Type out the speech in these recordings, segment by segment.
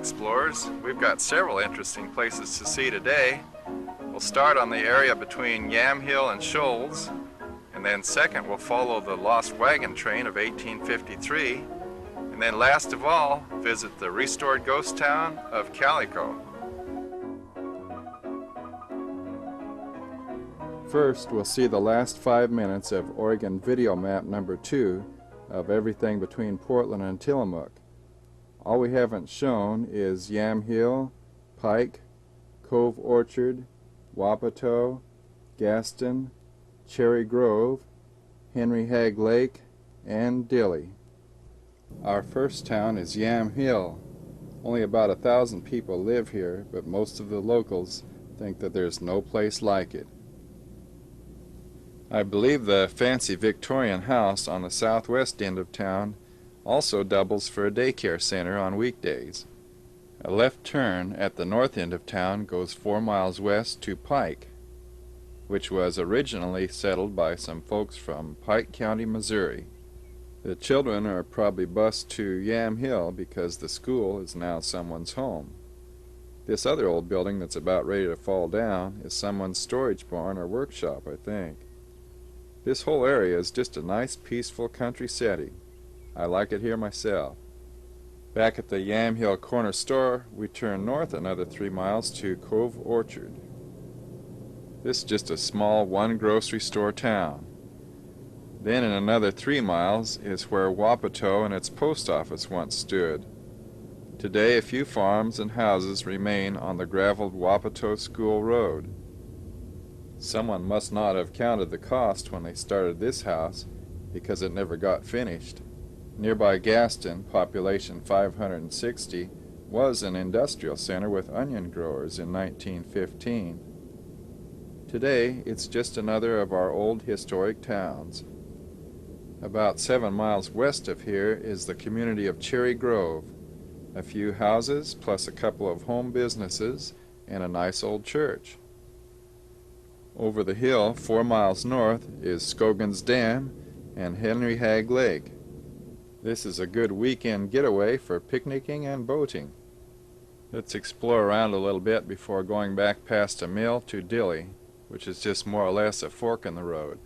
explorers. We've got several interesting places to see today. We'll start on the area between Yamhill and Shoals, and then second we'll follow the lost wagon train of 1853, and then last of all visit the restored ghost town of Calico. First, we'll see the last 5 minutes of Oregon video map number 2 of everything between Portland and Tillamook. All we haven't shown is Yamhill, Pike, Cove Orchard, Wapato, Gaston, Cherry Grove, Henry Hagg Lake, and Dilly. Our first town is Yamhill. Only about 1,000 people live here, but most of the locals think that there's no place like it. I believe the fancy Victorian house on the southwest end of town also doubles for a daycare center on weekdays. A left turn at the north end of town goes 4 miles west to Pike, which was originally settled by some folks from Pike County, Missouri. The children are probably bused to Yamhill because the school is now someone's home. This other old building that's about ready to fall down is someone's storage barn or workshop, I think. This whole area is just a nice, peaceful country setting. I like it here myself. Back at the Yamhill corner store, we turn north another 3 miles to Cove Orchard. This is just a small one-grocery store town. Then in another 3 miles is where Wapato and its post office once stood. Today a few farms and houses remain on the graveled Wapato School Road. Someone must not have counted the cost when they started this house, because it never got finished. Nearby Gaston, population 560, was an industrial center with onion growers in 1915. Today, it's just another of our old historic towns. About 7 miles west of here is the community of Cherry Grove, a few houses plus a couple of home businesses and a nice old church. Over the hill, 4 miles north, is Scoggins Dam and Henry Hagg Lake. This is a good weekend getaway for picnicking and boating. Let's explore around a little bit before going back past a mill to Dilly, which is just more or less a fork in the road.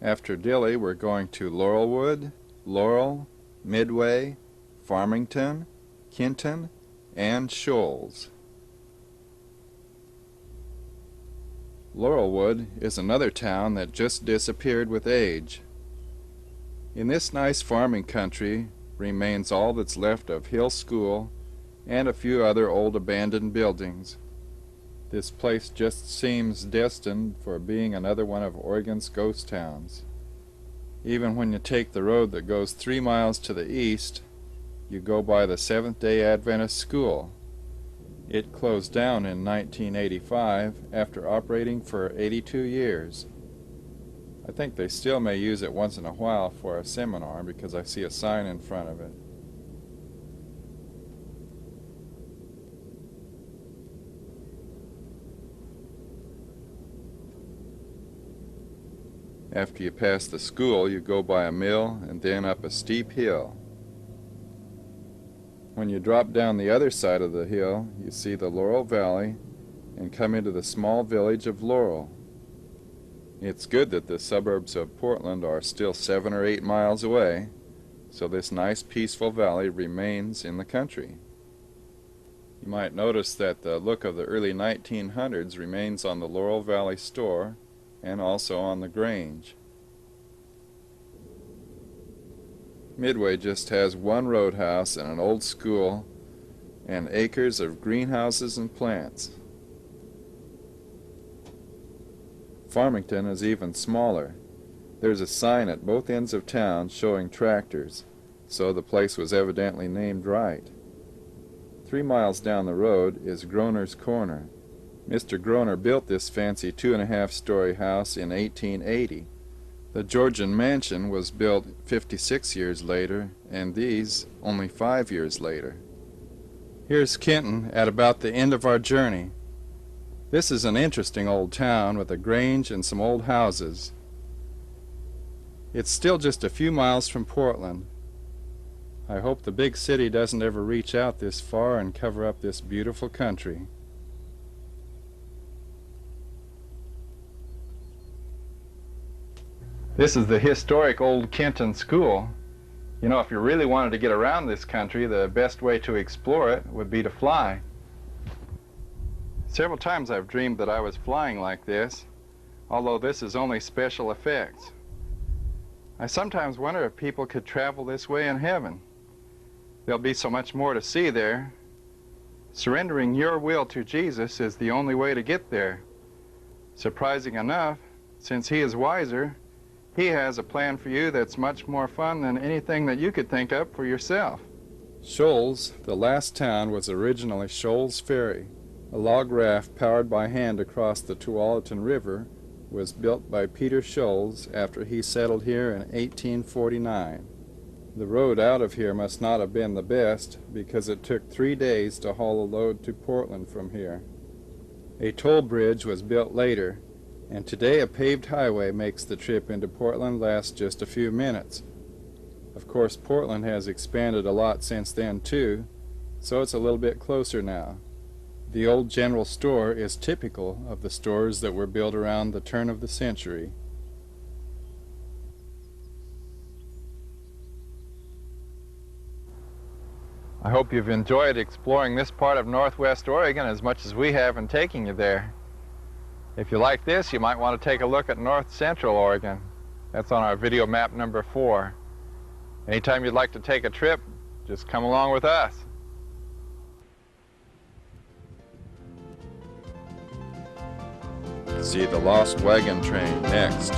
After Dilly, we're going to Laurelwood, Laurel, Midway, Farmington, Kinton, and Shoals. Laurelwood is another town that just disappeared with age. In this nice farming country remains all that's left of Hill School and a few other old abandoned buildings. This place just seems destined for being another one of Oregon's ghost towns. Even when you take the road that goes 3 miles to the east, you go by the Seventh-day Adventist School. It closed down in 1985 after operating for 82 years. I think they still may use it once in a while for a seminar because I see a sign in front of it. After you pass the school, you go by a mill and then up a steep hill. When you drop down the other side of the hill, you see the Laurel Valley and come into the small village of Laurel. It's good that the suburbs of Portland are still 7 or 8 miles away, so this nice peaceful valley remains in the country. You might notice that the look of the early 1900s remains on the Laurel Valley store and also on the Grange. Midway just has one roadhouse and an old school, and acres of greenhouses and plants. Farmington is even smaller. There's a sign at both ends of town showing tractors, so the place was evidently named right. 3 miles down the road is Groner's Corner. Mr. Groner built this fancy 2.5-story house in 1880. The Georgian mansion was built 56 years later, and these only 5 years later. Here's Kenton at about the end of our journey. This is an interesting old town with a grange and some old houses. It's still just a few miles from Portland. I hope the big city doesn't ever reach out this far and cover up this beautiful country. This is the historic old Kenton school. You know, if you really wanted to get around this country, the best way to explore it would be to fly. Several times I've dreamed that I was flying like this, although this is only special effects. I sometimes wonder if people could travel this way in heaven. There'll be so much more to see there. Surrendering your will to Jesus is the only way to get there. Surprising enough, since He is wiser, He has a plan for you that's much more fun than anything that you could think up for yourself. Shoals, the last town, was originally Shoals Ferry. A log raft powered by hand across the Tualatin River was built by Peter Shoals after he settled here in 1849. The road out of here must not have been the best, because it took 3 days to haul a load to Portland from here. A toll bridge was built later, and today a paved highway makes the trip into Portland last just a few minutes. Of course, Portland has expanded a lot since then too, so it's a little bit closer now. The old general store is typical of the stores that were built around the turn of the century. I hope you've enjoyed exploring this part of Northwest Oregon as much as we have in taking you there. If you like this, you might want to take a look at North Central Oregon. That's on our video map number 4. Anytime you'd like to take a trip, just come along with us. See the Lost Wagon Train next.